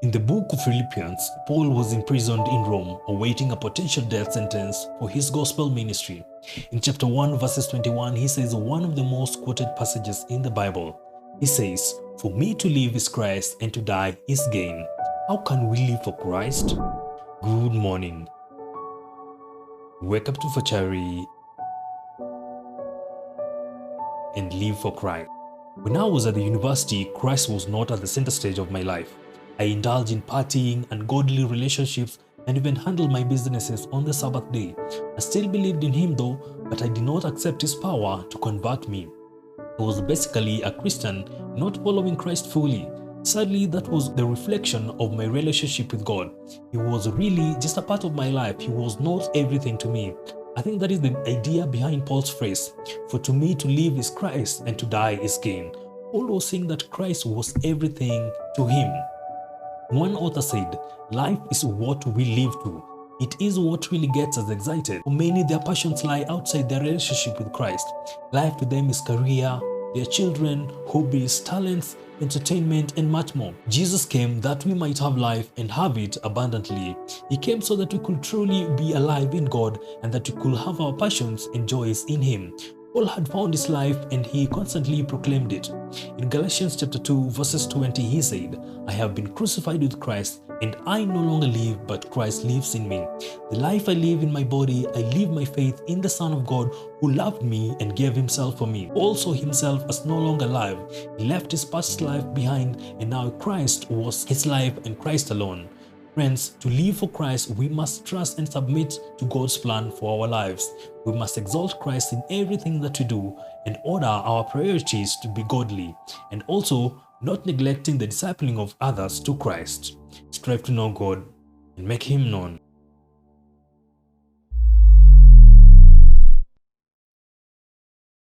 In the book of Philippians, Paul was imprisoned in Rome, awaiting a potential death sentence for his gospel ministry. In chapter 1, verses 21, he says one of the most quoted passages in the Bible. He says, "For me to live is Christ and to die is gain." How can we live for Christ? Good morning. Wake up to Fochari and live for Christ. When I was at the university, Christ was not at the center stage of my life. I indulged in partying, ungodly relationships, and even handled my businesses on the Sabbath day. I still believed in Him though, but I did not accept His power to convert me. I was basically a Christian, not following Christ fully. Sadly, that was the reflection of my relationship with God. He was really just a part of my life. He was not everything to me. I think that is the idea behind Paul's phrase, "For to me to live is Christ and to die is gain." Paul was saying that Christ was everything to him. One author said, "Life is what we live to. It is what really gets us excited." For many, their passions lie outside their relationship with Christ. Life to them is career, their children, hobbies, talents, entertainment, and much more. Jesus came that we might have life and have it abundantly. He came so that we could truly be alive in God and that we could have our passions and joys in Him. Paul had found his life and he constantly proclaimed it. In Galatians chapter 2 verses 20, he said, "I have been crucified with Christ, and I no longer live, but Christ lives in me. The life I live in my body, I live my faith in the Son of God who loved me and gave Himself for me." Paul saw himself as no longer alive. He left his past life behind, and now Christ was his life and Christ alone. Friends, to live for Christ, we must trust and submit to God's plan for our lives. We must exalt Christ in everything that we do and order our priorities to be godly, and also not neglecting the discipling of others to Christ. Strive to know God and make Him known.